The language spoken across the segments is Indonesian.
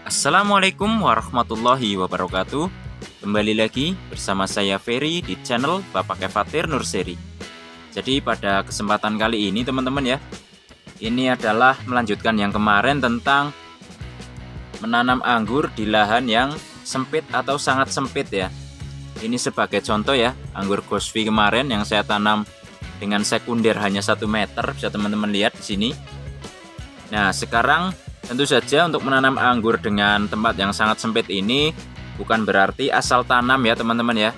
Assalamualaikum warahmatullahi wabarakatuh. Kembali lagi bersama saya Ferry di channel Bapak Kefatir Nurseri. Jadi pada kesempatan kali ini teman-teman ya, ini adalah melanjutkan yang kemarin tentang menanam anggur di lahan yang sempit atau sangat sempit ya. Ini sebagai contoh ya, anggur Gosvi kemarin yang saya tanam dengan sekunder hanya 1 meter, bisa teman-teman lihat di sini. Nah, sekarang tentu saja untuk menanam anggur dengan tempat yang sangat sempit ini bukan berarti asal tanam ya teman-teman ya.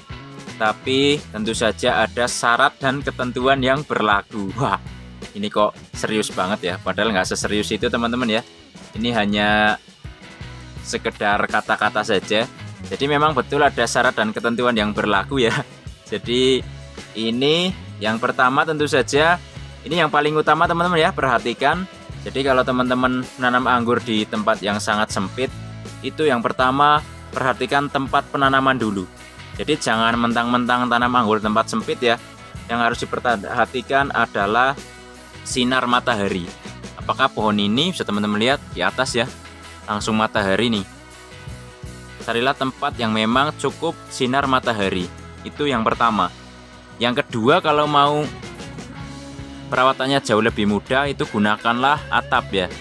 Tapi tentu saja ada syarat dan ketentuan yang berlaku. Wah, ini kok serius banget ya, padahal nggak seserius itu teman-teman ya. Ini hanya sekedar kata-kata saja. Jadi memang betul ada syarat dan ketentuan yang berlaku ya. Jadi ini yang pertama tentu saja, ini yang paling utama teman-teman ya, perhatikan. Jadi kalau teman-teman menanam anggur di tempat yang sangat sempit, itu yang pertama perhatikan tempat penanaman dulu. Jadi jangan mentang-mentang tanam anggur di tempat sempit ya. Yang harus diperhatikan adalah sinar matahari. Apakah pohon ini, bisa teman-teman lihat di atas ya, langsung matahari nih. Carilah tempat yang memang cukup sinar matahari. Itu yang pertama. Yang kedua, kalau mau perawatannya jauh lebih mudah, itu gunakanlah atap ya.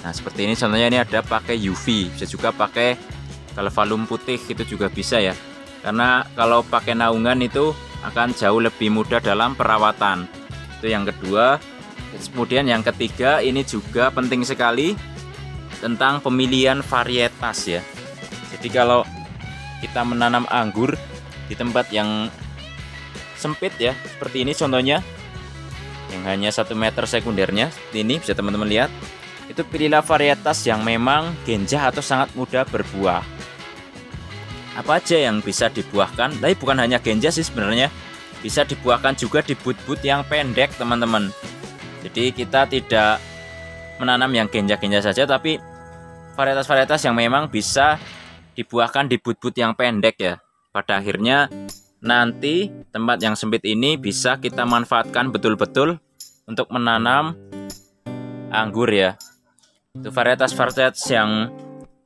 Nah seperti ini contohnya, ini ada pakai UV, bisa juga pakai galvalum putih, itu juga bisa ya. Karena kalau pakai naungan itu akan jauh lebih mudah dalam perawatan. Itu yang kedua. Kemudian yang ketiga, ini juga penting sekali tentang pemilihan varietas ya. Jadi kalau kita menanam anggur di tempat yang sempit ya, seperti ini contohnya, yang hanya 1 meter sekundernya, ini bisa teman-teman lihat. Itu pilihlah varietas yang memang genjah atau sangat mudah berbuah. Apa aja yang bisa dibuahkan? Tapi bukan hanya genjah sih sebenarnya, bisa dibuahkan juga di but-but yang pendek teman-teman. Jadi kita tidak menanam yang genjah-genjah saja, tapi varietas-varietas yang memang bisa dibuahkan di but-but yang pendek ya. Pada akhirnya nanti tempat yang sempit ini bisa kita manfaatkan betul-betul untuk menanam anggur ya. Itu varietas-varietas yang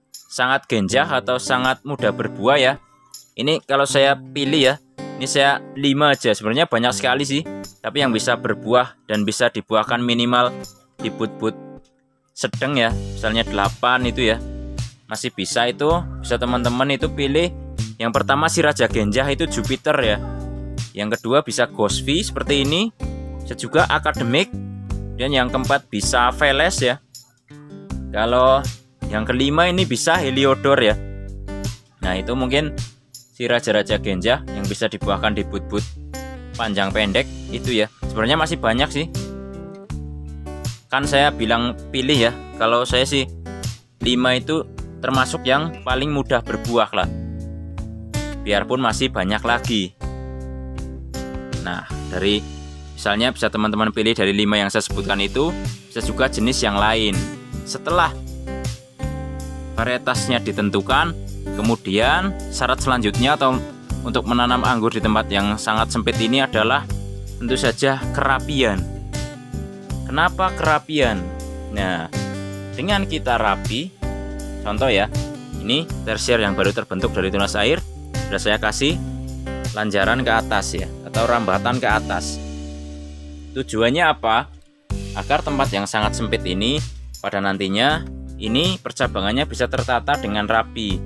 sangat genjah atau sangat mudah berbuah ya. Ini kalau saya pilih ya, ini saya 5 aja, sebenarnya banyak sekali sih, tapi yang bisa berbuah dan bisa dibuahkan minimal di but-but sedang ya, misalnya 8 itu ya, masih bisa. Itu bisa teman-teman itu pilih. Yang pertama si Raja Genjah itu Jupiter ya. Yang kedua bisa Gosvi seperti ini, bisa juga Akademik. Dan yang keempat bisa Veles ya. Kalau yang kelima ini bisa Heliodor ya. Nah itu mungkin si Raja-Raja Genjah yang bisa dibuahkan di but-but panjang pendek itu ya. Sebenarnya masih banyak sih. Kan saya bilang pilih ya. Kalau saya sih 5 itu termasuk yang paling mudah berbuah lah. Biarpun masih banyak lagi. Nah, dari misalnya bisa teman-teman pilih dari 5 yang saya sebutkan itu, bisa juga jenis yang lain. Setelah varietasnya ditentukan, kemudian syarat selanjutnya atau untuk menanam anggur di tempat yang sangat sempit ini adalah tentu saja kerapian. Kenapa kerapian? Nah, dengan kita rapi, contoh ya, ini tersier yang baru terbentuk dari tunas air, sudah saya kasih lanjaran ke atas ya, atau rambatan ke atas. Tujuannya apa? Agar tempat yang sangat sempit ini pada nantinya ini percabangannya bisa tertata dengan rapi.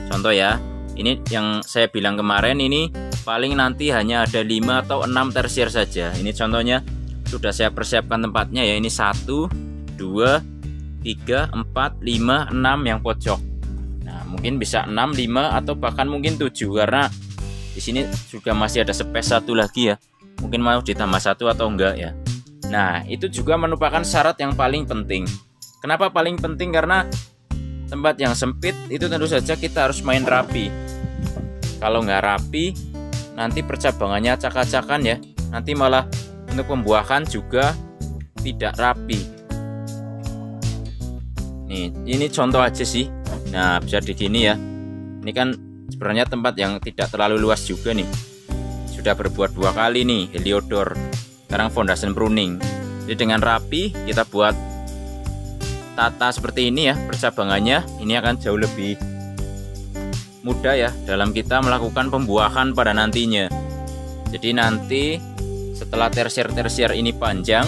Contoh ya, ini yang saya bilang kemarin, ini paling nanti hanya ada 5 atau 6 tersier saja. Ini contohnya sudah saya persiapkan tempatnya ya. Ini 1, 2, 3, 4, 5, 6 yang pojok. Nah, mungkin bisa 6, 5 atau bahkan mungkin 7, karena di sini juga masih ada space 1 lagi ya. Mungkin mau ditambah 1 atau enggak ya. Nah, itu juga merupakan syarat yang paling penting. Kenapa paling penting? Karena tempat yang sempit itu tentu saja kita harus main rapi. Kalau nggak rapi, nanti percabangannya acak-acakan ya. Nanti malah untuk pembuahan juga tidak rapi. Nih, ini contoh aja sih. Nah, bisa begini ya. Ini kan sebenarnya tempat yang tidak terlalu luas juga nih. Sudah berbuah 2 kali nih Heliodor. Sekarang foundation pruning. Jadi dengan rapi kita buat tata seperti ini ya percabangannya, ini akan jauh lebih mudah ya dalam kita melakukan pembuahan pada nantinya. Jadi nanti setelah tersier ini panjang,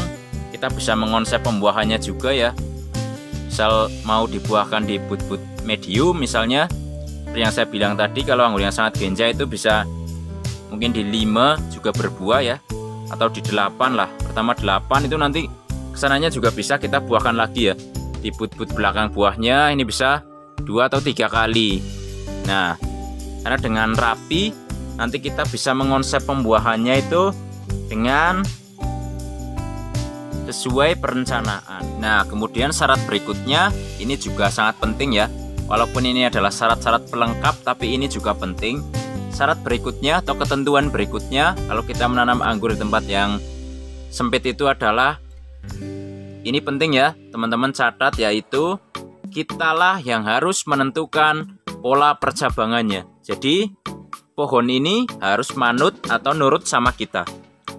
kita bisa mengonsep pembuahannya juga ya. Misal mau dibuahkan di but-but medium misalnya, seperti yang saya bilang tadi, kalau anggur yang sangat genja itu bisa mungkin di 5 juga berbuah ya, atau di 8 lah. Pertama 8 itu nanti kesananya juga bisa kita buahkan lagi ya. Di but-but belakang buahnya ini bisa 2 atau 3 kali. Nah, karena dengan rapi nanti kita bisa mengonsep pembuahannya itu dengan sesuai perencanaan. Nah, kemudian syarat berikutnya ini juga sangat penting ya. Walaupun ini adalah syarat-syarat pelengkap, tapi ini juga penting. Syarat berikutnya atau ketentuan berikutnya kalau kita menanam anggur di tempat yang sempit itu adalah, ini penting ya teman-teman catat, yaitu kitalah yang harus menentukan pola percabangannya. Jadi pohon ini harus manut atau nurut sama kita.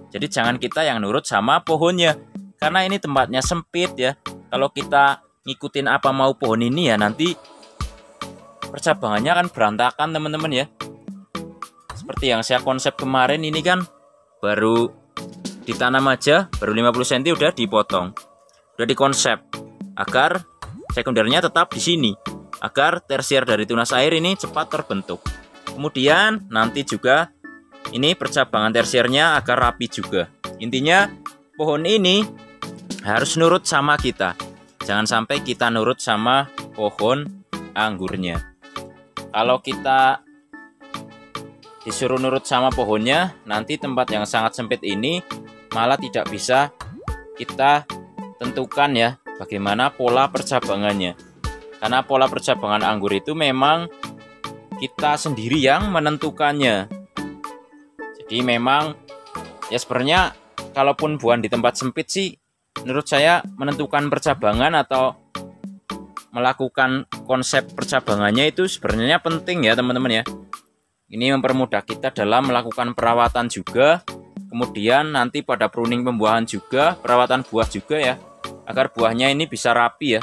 Jadi jangan kita yang nurut sama pohonnya, karena ini tempatnya sempit ya. Kalau kita ngikutin apa mau pohon ini ya, nanti percabangannya akan berantakan teman-teman ya. Seperti yang saya konsep kemarin ini kan baru ditanam aja, baru 50 cm udah dipotong. Udah dikonsep agar sekundernya tetap di sini, agar tersier dari tunas air ini cepat terbentuk. Kemudian nanti juga ini percabangan tersiernya agar rapi juga. Intinya pohon ini harus nurut sama kita. Jangan sampai kita nurut sama pohon anggurnya. Kalau kita disuruh nurut sama pohonnya, nanti tempat yang sangat sempit ini malah tidak bisa kita tentukan ya bagaimana pola percabangannya. Karena pola percabangan anggur itu memang kita sendiri yang menentukannya. Jadi memang ya sebenarnya kalaupun bukan di tempat sempit sih, menurut saya menentukan percabangan atau melakukan konsep percabangannya itu sebenarnya penting ya teman-teman ya. Ini mempermudah kita dalam melakukan perawatan juga. Kemudian nanti pada pruning pembuahan juga, perawatan buah juga ya, agar buahnya ini bisa rapi ya.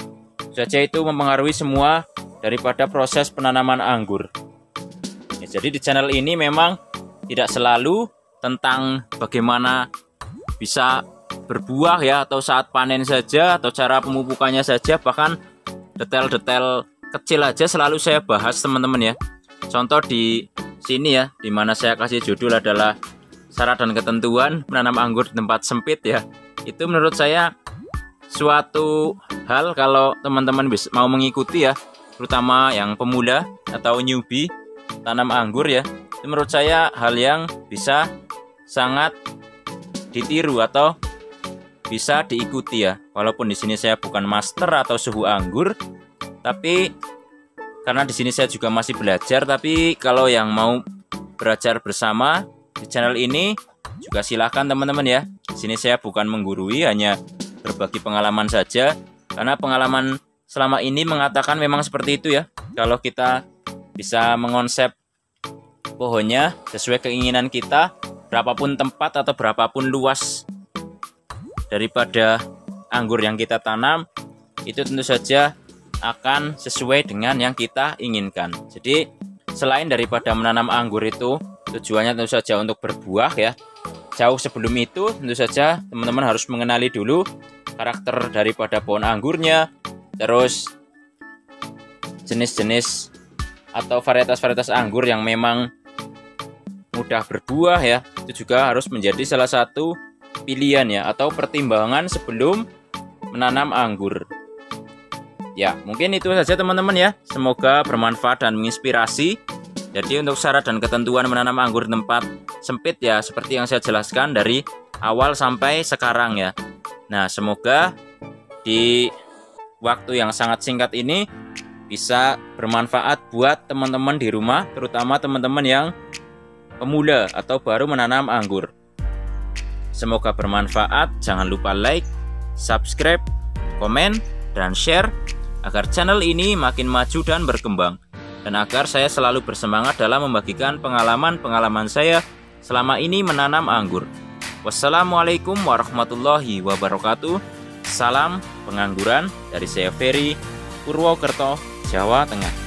Saja itu mempengaruhi semua daripada proses penanaman anggur. Ya, jadi di channel ini memang tidak selalu tentang bagaimana bisa berbuah ya, atau saat panen saja, atau cara pemupukannya saja, bahkan detail-detail kecil aja selalu saya bahas teman-teman ya. Contoh di sini ya, dimana saya kasih judul adalah syarat dan ketentuan menanam anggur di tempat sempit ya. Itu menurut saya suatu hal kalau teman-teman mau mengikuti ya, terutama yang pemula atau newbie tanam anggur ya, itu menurut saya hal yang bisa sangat ditiru atau bisa diikuti ya. Walaupun di sini saya bukan master atau suhu anggur, tapi karena di sini saya juga masih belajar. Tapi kalau yang mau belajar bersama di channel ini juga silahkan teman-teman ya. Di sini saya bukan menggurui, hanya berbagi pengalaman saja. Karena pengalaman selama ini mengatakan memang seperti itu ya. Kalau kita bisa mengonsep pohonnya sesuai keinginan kita, berapapun tempat atau berapapun luas daripada anggur yang kita tanam, itu tentu saja akan sesuai dengan yang kita inginkan. Jadi selain daripada menanam anggur itu tujuannya tentu saja untuk berbuah ya, jauh sebelum itu tentu saja teman-teman harus mengenali dulu karakter daripada pohon anggurnya, terus jenis-jenis atau varietas-varietas anggur yang memang mudah berbuah ya, itu juga harus menjadi salah satu pilihan ya, atau pertimbangan sebelum menanam anggur. Ya, mungkin itu saja teman-teman ya. Semoga bermanfaat dan menginspirasi. Jadi untuk syarat dan ketentuan menanam anggur di tempat sempit ya, seperti yang saya jelaskan dari awal sampai sekarang ya. Nah, semoga di waktu yang sangat singkat ini bisa bermanfaat buat teman-teman di rumah, terutama teman-teman yang pemula atau baru menanam anggur. Semoga bermanfaat. Jangan lupa like, subscribe, komen, dan share agar channel ini makin maju dan berkembang, dan agar saya selalu bersemangat dalam membagikan pengalaman-pengalaman saya selama ini menanam anggur. Wassalamualaikum warahmatullahi wabarakatuh. Salam pengangguran dari saya Ferry, Purwokerto, Jawa Tengah.